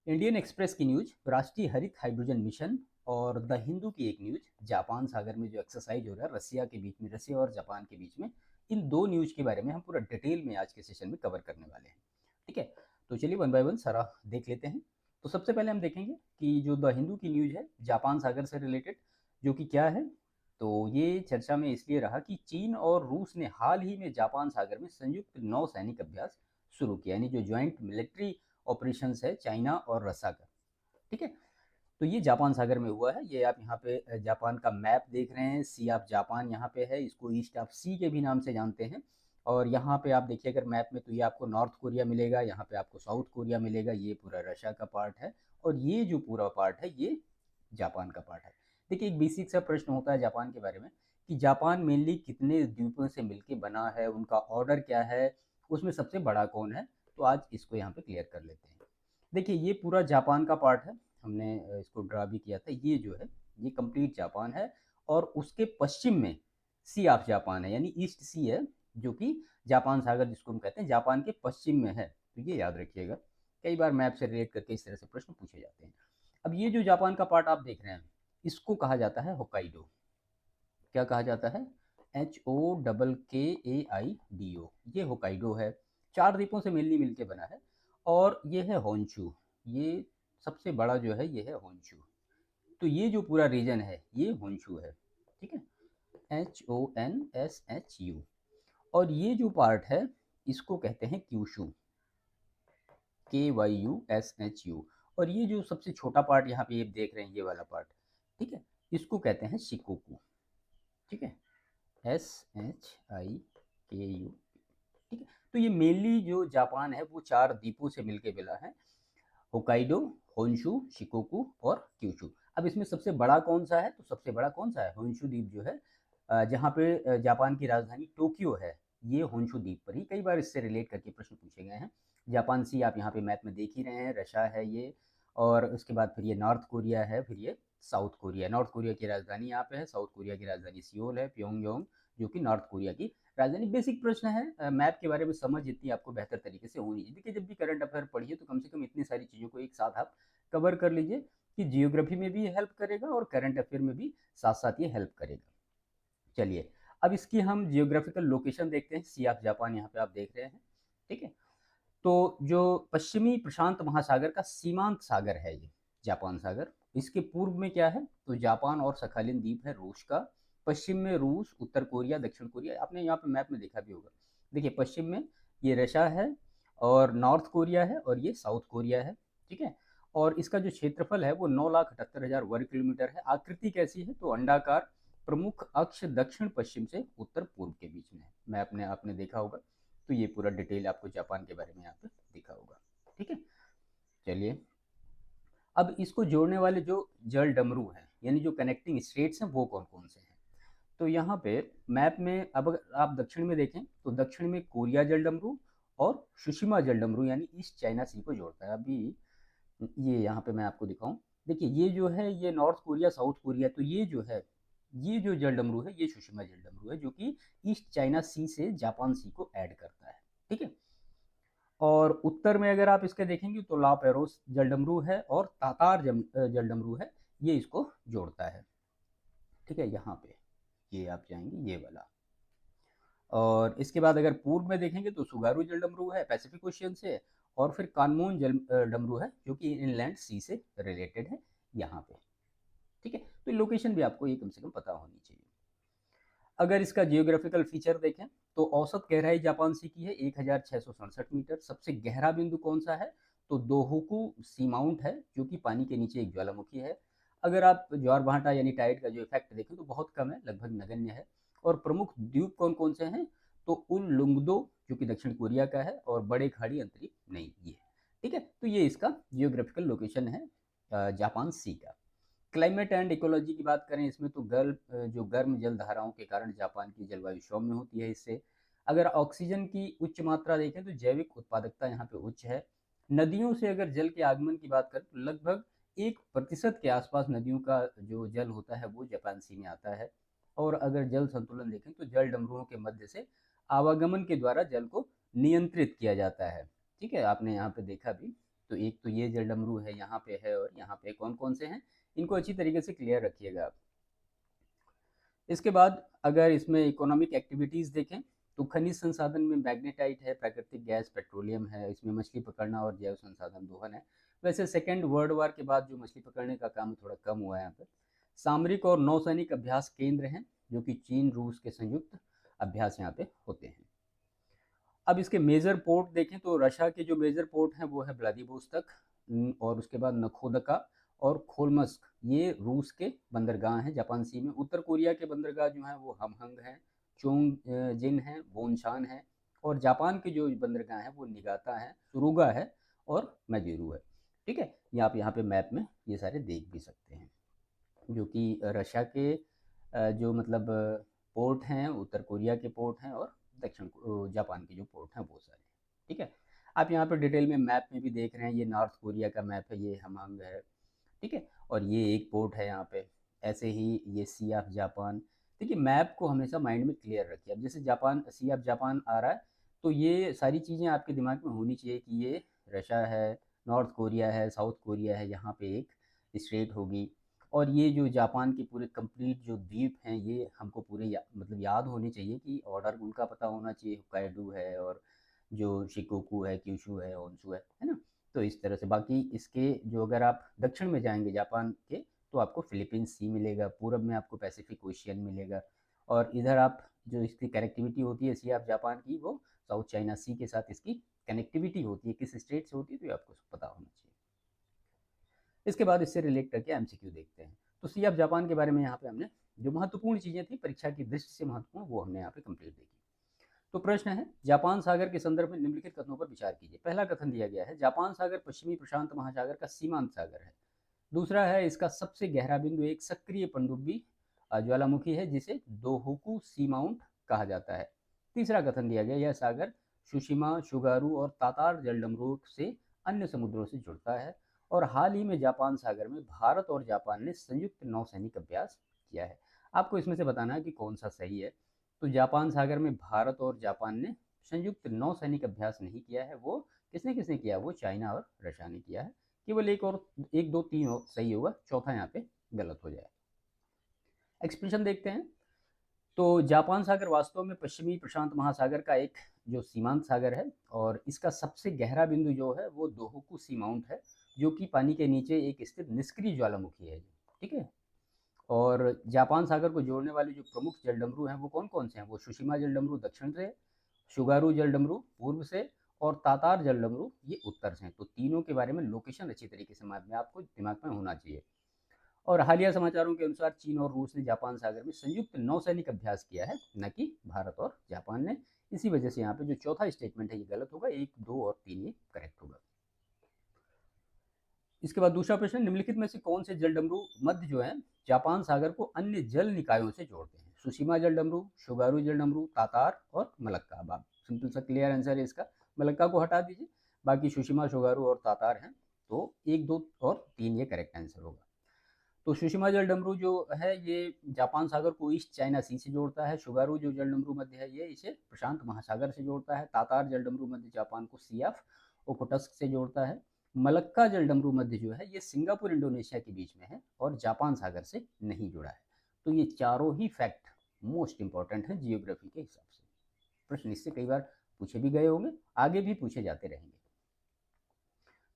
Indian express की news, राष्ट्रीय हरित हाइड्रोजन मिशन और द हिंदू की एक न्यूज, जापान सागर में जो एक्सरसाइज हो रहा है रसिया के बीच में, रसिया और जापान के बीच में, इन दो न्यूज के बारे में हम पूरा डिटेल में आज के सेशन में कवर करने वाले हैं। ठीक है, तो चलिए वन बाय वन सारा देख लेते हैं। तो सबसे पहले हम देखेंगे कि जो द हिंदू की न्यूज है जापान सागर से रिलेटेड, जो कि क्या है। तो ये चर्चा में इसलिए रहा कि चीन और रूस ने हाल ही में जापान सागर में संयुक्त नौ सैनिक अभ्यास शुरू किया, यानी जो ज्वाइंट मिलिट्री ऑपरेशंस है चाइना और रसा का। ठीक है, तो ये जापान सागर में हुआ है। ये आप यहाँ पे जापान का मैप देख रहे हैं, सी ऑफ जापान यहाँ पे है, इसको ईस्ट ऑफ सी के भी नाम से जानते हैं। और यहाँ पे आप देखिए अगर मैप में, तो ये आपको नॉर्थ कोरिया मिलेगा, यहाँ पे आपको साउथ कोरिया मिलेगा, ये पूरा रशिया का पार्ट है, और ये जो पूरा पार्ट है ये जापान का पार्ट है। देखिए एक बेसिक सा प्रश्न होता है जापान के बारे में कि जापान मेनली कितने द्वीपों से मिलकर बना है, उनका ऑर्डर क्या है, उसमें सबसे बड़ा कौन है। तो आज इसको यहाँ पे क्लियर कर लेते हैं। देखिए ये पूरा जापान का पार्ट है, हमने इसको ड्रा भी किया था। ये जो है ये कंप्लीट जापान है, और उसके पश्चिम में सी ऑफ जापान है, यानी ईस्ट सी है, जो कि जापान सागर जिसको हम कहते हैं जापान के पश्चिम में है। तो ये याद रखिएगा, कई बार मैप से रिलेट करके इस तरह से प्रश्न पूछे जाते हैं। अब ये जो जापान का पार्ट आप देख रहे हैं, इसको कहा जाता है होकाइडो। क्या कहा जाता है? HOKKAIDO, ये होकाइडो है। चार द्वीपों से मिलनी मिलके बना है। और ये है होंशु, ये सबसे बड़ा जो है ये है होंशु। तो ये जो पूरा रीजन है ये होंशु है। ठीक है, HONSHU। और ये जो पार्ट है इसको कहते हैं क्यूशु, KYUSHU। और ये जो सबसे छोटा पार्ट यहाँ पे ये देख रहे हैं, ये वाला पार्ट, ठीक है, इसको कहते हैं शिकोकू। ठीक है, SHIKU। ठीक है, तो ये मेनली जो जापान है वो चार द्वीपों से मिलके मिला है, होकाइडो, होंशु, शिकोकू और क्यूशु। अब इसमें सबसे बड़ा कौन सा है? तो सबसे बड़ा कौन सा है? होंशु द्वीप जो है, जहाँ पे जापान की राजधानी टोक्यो है, ये होंशु द्वीप पर ही। कई बार इससे रिलेट करके प्रश्न पूछे गए हैं। जापान सी आप यहाँ पे मैप में देख ही रहे हैं, रशिया है ये, और उसके बाद फिर ये नॉर्थ कोरिया है, फिर ये साउथ कोरिया। नॉर्थ कोरिया की राजधानी यहाँ पे है, साउथ कोरिया की राजधानी सियोल है, प्योंगयांग, जो कि नॉर्थ कोरिया की राजधानी। बेसिक प्रश्न है, मैप के बारे में समझ जितनी आपको बेहतर तरीके से होनी चाहिए। देखिए जब भी करंट अफेयर पढ़िए तो कम से कम इतनी सारी चीज़ों को एक साथ आप कवर कर लीजिए कि जियोग्राफी में भी हेल्प करेगा और करंट अफेयर में भी साथ साथ ये हेल्प करेगा। चलिए अब इसकी हम जियोग्राफिकल लोकेशन देखते हैं। सी ऑफ जापान यहाँ पे आप देख रहे हैं। ठीक है, तो जो पश्चिमी प्रशांत महासागर का सीमांत सागर है ये जापान सागर, इसके पूर्व में क्या है? तो जापान और सखालिन द्वीप है रूस का। पश्चिम में रूस, उत्तर कोरिया, दक्षिण कोरिया, आपने यहाँ पे मैप में देखा भी होगा। देखिए पश्चिम में ये रशिया है, और नॉर्थ कोरिया है, और ये साउथ कोरिया है। ठीक है, और इसका जो क्षेत्रफल है वो 9,78,000 वर्ग किलोमीटर है। आकृति कैसी है? तो अंडाकार, प्रमुख अक्ष दक्षिण पश्चिम से उत्तर पूर्व के बीच में है। मैप ने आपने देखा होगा। तो ये पूरा डिटेल आपको जापान के बारे में यहाँ पे दिखा होगा। ठीक है, चलिए अब इसको जोड़ने वाले जो जल डमरू हैं, यानी जो कनेक्टिंग स्टेट्स हैं, वो कौन कौन से हैं। तो यहाँ पे मैप में अब अगर आप दक्षिण में देखें तो दक्षिण में कोरिया जल डमरू और सुशिमा जल डमरू, यानी ईस्ट चाइना सी को जोड़ता है। अभी ये यहाँ पे मैं आपको दिखाऊं, देखिए ये जो है ये नॉर्थ कोरिया साउथ कोरिया, तो ये जो है ये जो जल डमरू है ये सुशिमा जल डमरू है, जो कि ईस्ट चाइना सी से जापान सी को ऐड करता है। ठीक है, और उत्तर में अगर आप इसके देखेंगे तो ला पेरोस जलडमरू है और तातार जलडमरू है, ये इसको जोड़ता है। ठीक है, यहाँ पे ये आप जाएंगे ये वाला। और इसके बाद अगर पूर्व में देखेंगे तो सुगारू जलडमरू है पैसिफिक ओशियन से, और फिर कानमून जल डमरू है जो कि इनलैंड सी से रिलेटेड है यहाँ पे। ठीक है, तो लोकेशन भी आपको ये कम से कम पता होनी चाहिए। अगर इसका जियोग्राफिकल फीचर देखें तो औसत गहराई जापान सी की है 1667 मीटर। सबसे गहरा बिंदु कौन सा है? तो दोहोकू सी माउंट है, जो कि पानी के नीचे एक ज्वालामुखी है। अगर आप ज्वार भाटा यानी टाइड का जो इफेक्ट देखें तो बहुत कम है, लगभग नगण्य है। और प्रमुख द्वीप कौन कौन से हैं? तो उल लुंगदो, जो कि दक्षिण कोरिया का है, और बड़े खाड़ी अंतरिक्ष नहीं ये। ठीक है, तो ये इसका जियोग्राफिकल लोकेशन है जापान सी का। क्लाइमेट एंड इकोलॉजी की बात करें इसमें, तो जो गर्म जल धाराओं के कारण जापान की जलवायु सौम्य होती है। इससे अगर ऑक्सीजन की उच्च मात्रा देखें तो जैविक उत्पादकता यहाँ पे उच्च है। नदियों से अगर जल के आगमन की बात करें तो लगभग 1% के आसपास नदियों का जो जल होता है वो जापान सी में आता है। और अगर जल संतुलन देखें तो जल डमरुओं के मध्य से आवागमन के द्वारा जल को नियंत्रित किया जाता है। ठीक है, आपने यहाँ पे देखा भी। तो एक तो ये जल डमरू है यहाँ पे है, और यहाँ पे कौन कौन से हैं, इनको अच्छी तरीके से क्लियर रखिएगा आप। इसके बाद अगर इसमें इकोनॉमिक एक्टिविटीज़ देखें तो खनिज संसाधन में मैग्नेटाइट है, प्राकृतिक गैस, पेट्रोलियम है, इसमें मछली पकड़ना और जैव संसाधन दोहन है। वैसे सेकेंड वर्ल्ड वार के बाद जो मछली पकड़ने का काम थोड़ा कम हुआ है यहाँ पर। सामरिक और नौसैनिक अभ्यास केंद्र हैं, जो कि चीन रूस के संयुक्त अभ्यास यहाँ पे होते हैं। अब इसके मेजर पोर्ट देखें तो रशिया के जो मेजर पोर्ट हैं वो है व्लादिवोस्तोक, और उसके बाद नखोदका और खोलमस्क, ये रूस के बंदरगाह हैं जापान सी में। उत्तर कोरिया के बंदरगाह जो हैं वो हमहंग हैं, चोंगजिन है, बोनशान है, और जापान के जो बंदरगाह हैं वो निगाता है, सुरुगा है और मैजिरू है। ठीक है, ये आप यहाँ पे मैप में ये सारे देख भी सकते हैं, जो कि रशिया के जो मतलब पोर्ट हैं, उत्तर कोरिया के पोर्ट हैं, और दक्षिण जापान के जो पोर्ट हैं वो सारे। ठीक है, आप यहाँ पर डिटेल में मैप में भी देख रहे हैं, ये नॉर्थ कोरिया का मैप है, ये हमहंग है। ठीक है, और ये एक पोर्ट है यहाँ पे। ऐसे ही ये सी ऑफ जापान। देखिए, मैप को हमेशा माइंड में क्लियर रखिए। अब जैसे जापान, सी ऑफ जापान आ रहा है, तो ये सारी चीज़ें आपके दिमाग में होनी चाहिए कि ये रशिया है, नॉर्थ कोरिया है, साउथ कोरिया है, यहाँ पे एक स्टेट होगी, और ये जो जापान के पूरे कंप्लीट जो द्वीप हैं ये हमको पूरे मतलब याद होने चाहिए, कि ऑर्डर उनका पता होना चाहिए, होक्काइडो है, और जो शिकोकू है, क्यूशू है, ओंशू है ना। तो इस तरह से बाकी इसके जो, अगर आप दक्षिण में जाएंगे जापान के, तो आपको फिलीपींस सी मिलेगा, पूरब में आपको पैसिफिक ओशियन मिलेगा, और इधर आप जो इसकी कनेक्टिविटी होती है सी ऑफ जापान की, वो साउथ चाइना सी के साथ इसकी कनेक्टिविटी होती है, किस स्टेट से होती है तो ये आपको पता होना चाहिए। इसके बाद इससे रिलेट करके एमसीक्यू देखते हैं। तो सी ऑफ जापान के बारे में यहाँ पे हमने जो महत्वपूर्ण चीज़ें थी परीक्षा की दृष्टि से महत्वपूर्ण, वो हमने यहाँ पे कंप्लीट देखी। तो प्रश्न है, जापान सागर के संदर्भ में निम्नलिखित कथनों पर विचार कीजिए। पहला कथन दिया गया है, जापान सागर पश्चिमी प्रशांत महासागर का सीमांत सागर है। दूसरा है, इसका सबसे गहरा बिंदु एक सक्रिय पनडुब्बी ज्वालामुखी है, जिसे दोहोकू सी माउंट कहा जाता है। तीसरा कथन दिया गया, यह सागर सुशिमा, शुगारू और तातार जलडमरू से अन्य समुद्रों से जुड़ता है, और हाल ही में जापान सागर में भारत और जापान ने संयुक्त नौसैनिक अभ्यास किया है। आपको इसमें से बताना है कि कौन सा सही है। तो जापान सागर में भारत और जापान ने संयुक्त नौसैनिक अभ्यास नहीं किया है। वो किसने किसने किया, वो चाइना और रशिया ने किया है। केवल एक और, एक दो तीन सही होगा, चौथा यहाँ पे गलत हो जाए। एक्सप्रेशन देखते हैं। तो जापान सागर वास्तव में पश्चिमी प्रशांत महासागर का एक जो सीमांत सागर है, और इसका सबसे गहरा बिंदु जो है वो दोहोकू सी माउंट है, जो कि पानी के नीचे एक स्थित निष्क्रिय ज्वालामुखी है। ठीक है, और जापान सागर को जोड़ने वाले जो प्रमुख जलडमरू हैं वो कौन कौन से हैं, वो सुशिमा जलडमरू दक्षिण से, शुगारू जलडमरू पूर्व से, और तातार जलडमरू ये उत्तर से। तो तीनों के बारे में लोकेशन अच्छी तरीके से में आपको दिमाग में होना चाहिए। और हालिया समाचारों के अनुसार चीन और रूस ने जापान सागर में संयुक्त नौसैनिक अभ्यास किया है, न कि भारत और जापान ने। इसी वजह से यहाँ पे जो चौथा स्टेटमेंट है ये गलत होगा, 1, 2 और 3 ये करेक्ट होगा। इसके बाद दूसरा प्रश्न, निम्नलिखित में से कौन से जलडमरू मध्य जो है जापान सागर को अन्य जल निकायों से जोड़ते हैं? सुशिमा जलडमरू, शुगारू जलडमरू, तातार और मलक्का। अब आप सिंपल सा क्लियर आंसर है इसका, मलक्का को हटा दीजिए, बाकी सुशिमा, शुगारू और तातार हैं। तो 1, 2 और 3 ये करेक्ट आंसर होगा। तो सुशिमा जलडमरू जो है ये जापान सागर को ईस्ट चाइना सी से जोड़ता है। शुगारू जो जलडमरू मध्य है ये इसे प्रशांत महासागर से जोड़ता है। तातार जलडमरू मध्य जापान को सी ऑफ ओखोटस्क से जोड़ता है। मलक्का जलडमरू मध्य जो है ये सिंगापुर इंडोनेशिया के बीच में है और जापान सागर से नहीं जुड़ा है। तो ये चारों ही फैक्ट मोस्ट इंपॉर्टेंट है जियोग्राफी के हिसाब से। प्रश्न इससे कई बार पूछे भी गए होंगे, आगे भी पूछे जाते रहेंगे।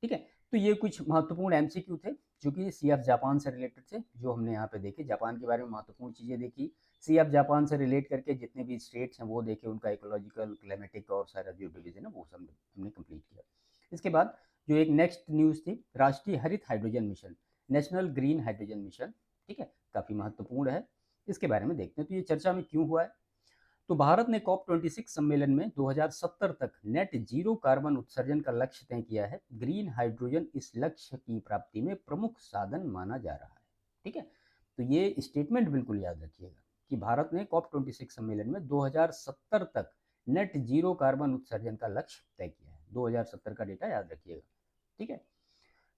ठीक है, तो ये कुछ महत्वपूर्ण एमसीक्यू थे जो कि सी ऑफ जापान से रिलेटेड थे, जो हमने यहाँ पे देखे। जापान के बारे में महत्वपूर्ण चीज़ें देखी, सी ऑफ जापान से रिलेट करके जितने भी स्टेट्स हैं वो देखे, उनका इकोलॉजिकल, क्लाइमेटिक और सारा जो डिवीजन है वो सब हमने कंप्लीट किया। इसके बाद जो एक नेक्स्ट न्यूज़ थी, राष्ट्रीय हरित hydrogen mission, national green hydrogen mission. ठीक है, काफ़ी महत्वपूर्ण है, इसके बारे में देखते हैं। तो ये चर्चा में क्यों हुआ है? तो भारत ने COP26 सम्मेलन में 2070 तक नेट जीरो कार्बन उत्सर्जन का लक्ष्य तय किया है। ग्रीन हाइड्रोजन इस लक्ष्य की प्राप्ति में प्रमुख साधन माना जा रहा है। ठीक है, तो ये स्टेटमेंट बिल्कुल याद रखिएगा कि भारत ने COP26 सम्मेलन में 2070 तक नेट जीरो कार्बन उत्सर्जन का लक्ष्य तय किया है। 2070 का डेटा याद रखिएगा। ठीक है,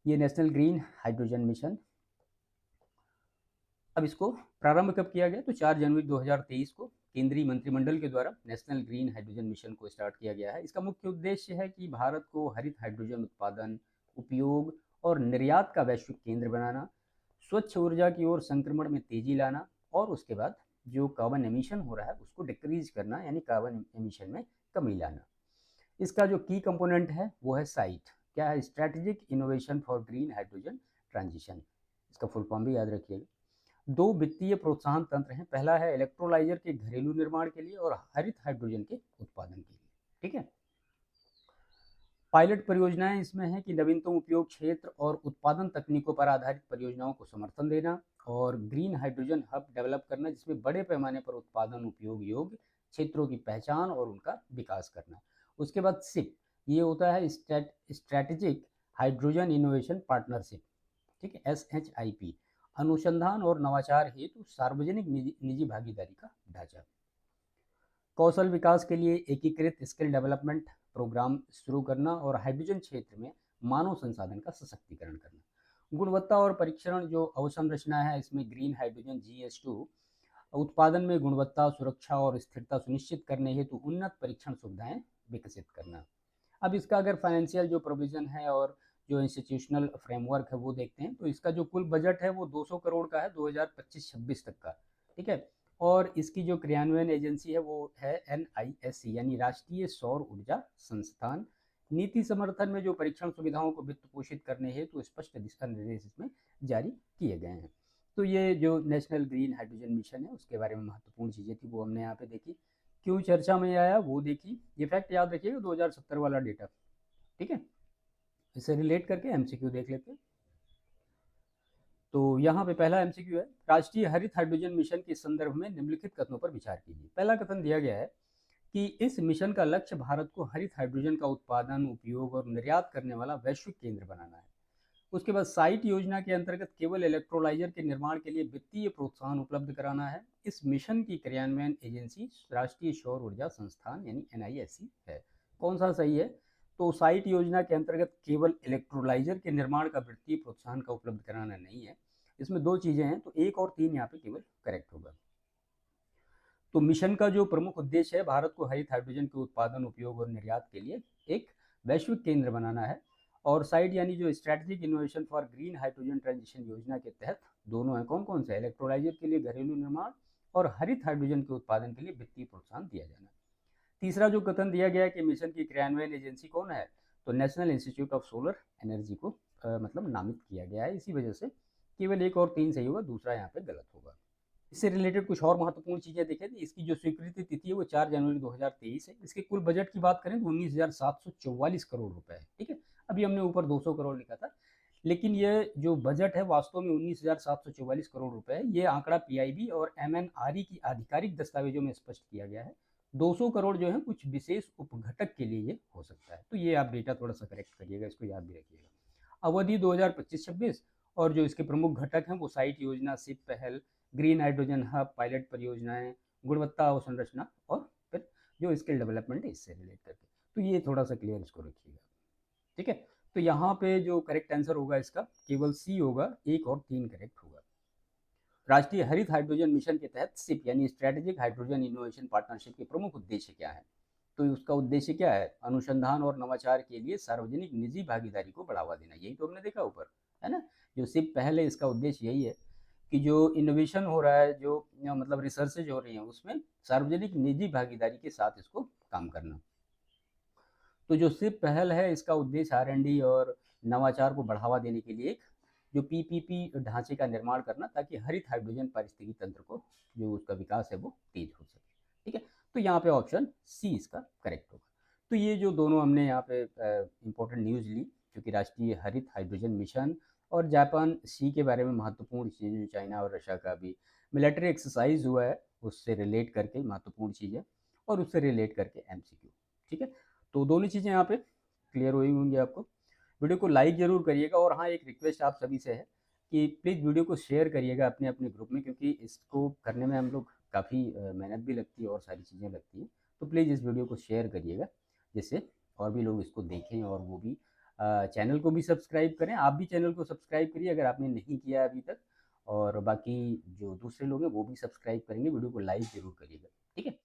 ये नेशनल ग्रीन हाइड्रोजन मिशन, अब इसको प्रारंभ कब किया गया? तो 4 जनवरी 2023 को केंद्रीय मंत्रिमंडल के द्वारा नेशनल ग्रीन हाइड्रोजन मिशन को स्टार्ट किया गया है। इसका मुख्य उद्देश्य है कि भारत को हरित हाइड्रोजन उत्पादन, उपयोग और निर्यात का वैश्विक केंद्र बनाना, स्वच्छ ऊर्जा की ओर संक्रमण में तेजी लाना, और उसके बाद जो कार्बन एमिशन हो रहा है उसको डिक्रीज करना, यानी कार्बन एमिशन में कमी लाना। इसका जो की कंपोनेंट है वो है साइट। क्या है? Strategic innovation for green hydrogen transition. इसका फुल फॉर्म भी याद रखिएगा। दो वित्तीय प्रोत्साहन तंत्र हैं। पहला है इलेक्ट्रोलाइजर के घरेलू निर्माण के लिए और हरित हाइड्रोजन के उत्पादन के लिए। ठीक है। पायलट परियोजनाएं इसमें है कि नवीनतम उपयोग क्षेत्र और उत्पादन तकनीकों पर आधारित परियोजनाओं को समर्थन देना, और ग्रीन हाइड्रोजन हब डेवलप करना जिसमें बड़े पैमाने पर उत्पादन उपयोग योग्य क्षेत्रों की पहचान और उनका विकास करना। उसके बाद सिप, ये होता है स्ट्रैटेजिक हाइड्रोजन इनोवेशन पार्टनरशिप। ठीक है, SHIP, अनुसंधान और नवाचार हेतु सार्वजनिक निजी भागीदारी का ढांचा। कौशल विकास के लिए एकीकृत स्किल डेवलपमेंट प्रोग्राम शुरू करना और हाइड्रोजन क्षेत्र में मानव संसाधन का सशक्तिकरण करना। गुणवत्ता और परीक्षण जो अवसंरचना है इसमें ग्रीन हाइड्रोजन GS2 उत्पादन में गुणवत्ता, सुरक्षा और स्थिरता सुनिश्चित करने हेतु उन्नत परीक्षण सुविधाएं विकसित करना। अब इसका अगर फाइनेंशियल जो प्रोविजन है और जो इंस्टीट्यूशनल फ्रेमवर्क है वो देखते हैं तो इसका जो कुल बजट है वो 200 करोड़ का है 2025-26 तक का। ठीक है। और इसकी जो क्रियान्वयन एजेंसी है वो है NISC यानी राष्ट्रीय सौर ऊर्जा संस्थान। नीति समर्थन में जो परीक्षण सुविधाओं को वित्त पोषित करने हेतु स्पष्ट दिशा निर्देश इसमें जारी किए गए हैं। तो ये जो नेशनल ग्रीन हाइड्रोजन मिशन है उसके बारे में महत्वपूर्ण चीज़ें थी वो हमने यहाँ पे देखी। क्यों चर्चा में आया वो देखी। ये फैक्ट याद रखिएगा 2070 वाला डेटा। ठीक है। इसे रिलेट करके MCQ देख लेते हैं। तो यहाँ पे पहला MCQ है, राष्ट्रीय हरित हाइड्रोजन मिशन के संदर्भ में निम्नलिखित कथनों पर विचार कीजिए। पहला कथन दिया गया है कि इस मिशन का लक्ष्य भारत को हरित हाइड्रोजन का उत्पादन, उपयोग और निर्यात करने वाला वैश्विक केंद्र बनाना है। उसके बाद साइट योजना के अंतर्गत केवल इलेक्ट्रोलाइजर के निर्माण के लिए वित्तीय प्रोत्साहन उपलब्ध कराना है। इस मिशन की क्रियान्वयन एजेंसी राष्ट्रीय सौर ऊर्जा संस्थान यानी NISC है। कौन सा सही है? तो साइट योजना के अंतर्गत केवल इलेक्ट्रोलाइजर के निर्माण का वित्तीय प्रोत्साहन का उपलब्ध कराना नहीं है। इसमें दो चीजें हैं, तो 1 और 3 यहाँ पे केवल करेक्ट होगा। तो मिशन का जो प्रमुख उद्देश्य है भारत को हरित हाइड्रोजन के उत्पादन, उपयोग और निर्यात के लिए एक वैश्विक केंद्र बनाना है। और साइट यानी जो strategic innovation for green hydrogen transition योजना के तहत दोनों हैं। कौन कौन से? इलेक्ट्रोलाइजर के लिए घरेलू निर्माण और हरित हाइड्रोजन के उत्पादन के लिए वित्तीय प्रोत्साहन दिया जाना। तीसरा जो कथन दिया गया है कि मिशन की क्रियान्वयन एजेंसी कौन है, तो national institute of solar energy को मतलब नामित किया गया है। इसी वजह से केवल 1 और 3 सही होगा, दूसरा यहाँ पे गलत होगा। इससे रिलेटेड कुछ और महत्वपूर्ण चीजें देखें तो इसकी जो स्वीकृति तिथि है वो 4 जनवरी 2023 है। इसके कुल बजट की बात करें तो 19,744 करोड़ रुपए है। ठीक है। अभी हमने ऊपर 200 करोड़ लिखा था, लेकिन ये जो बजट है वास्तव में 19,744 करोड़ रुपए है। ये आंकड़ा PIB और MNRE की आधिकारिक दस्तावेजों में स्पष्ट किया गया है। 200 करोड़ जो है कुछ विशेष उपघटक के लिए ये हो सकता है। तो ये आप डेटा थोड़ा सा करेक्ट करिएगा, इसको याद भी रखिएगा। अवधि 2025-26 और जो इसके प्रमुख घटक हैं वो साइट योजना, सिप पहल, ग्रीन हाइड्रोजन हब, पायलट परियोजनाएं, गुणवत्ता अवसंरचना और फिर जो स्किल डेवलपमेंट है इससे रिलेट करके। तो ये थोड़ा सा क्लियर इसको रखिएगा। ठीक है। तो यहाँ पे जो करेक्ट आंसर होगा इसका केवल C होगा, 1 और 3 करेक्ट होगा। राष्ट्रीय हरित हाइड्रोजन मिशन के तहत SIP यानी स्ट्रैटेजिक हाइड्रोजन इनोवेशन पार्टनरशिप के प्रमुख उद्देश्य क्या है? तो उसका उद्देश्य क्या है? अनुसंधान और नवाचार के लिए सार्वजनिक निजी भागीदारी को बढ़ावा देना। यही तो हमने देखा ऊपर, है ना। जो SIP पहले इसका उद्देश्य यही है कि जो इनोवेशन हो रहा है, जो मतलब रिसर्चेज हो रही हैं उसमें सार्वजनिक निजी भागीदारी के साथ इसको काम करना। तो जो SIP पहल है इसका उद्देश्य R&D और नवाचार को बढ़ावा देने के लिए एक जो PPP ढांचे का निर्माण करना, ताकि हरित हाइड्रोजन पारिस्थितिकी तंत्र को जो उसका विकास है वो तेज हो सके। ठीक है। तो यहाँ पे ऑप्शन C इसका करेक्ट होगा। तो ये जो दोनों हमने यहाँ पे इंपॉर्टेंट न्यूज़ ली, क्योंकि राष्ट्रीय हरित हाइड्रोजन मिशन और जापान सी के बारे में महत्वपूर्ण चीज़ें, जो चाइना और रशिया का भी मिलिट्री एक्सरसाइज हुआ है उससे रिलेट करके महत्वपूर्ण चीज़ें, और उससे रिलेट करके MCQ। ठीक है। तो दोनों चीज़ें यहाँ पे क्लियर हुई होंगी आपको। वीडियो को लाइक जरूर करिएगा, और हाँ एक रिक्वेस्ट आप सभी से है कि प्लीज़ वीडियो को शेयर करिएगा अपने अपने ग्रुप में, क्योंकि इसको करने में हम लोग काफ़ी मेहनत भी लगती है और सारी चीज़ें लगती हैं। तो प्लीज़ इस वीडियो को शेयर करिएगा जिससे और भी लोग इसको देखें, और वो भी चैनल को भी सब्सक्राइब करें। आप भी चैनल को सब्सक्राइब करिए अगर आपने नहीं किया अभी तक, और बाकी जो दूसरे लोग हैं वो भी सब्सक्राइब करेंगे। वीडियो को लाइक जरूर करिएगा। ठीक है।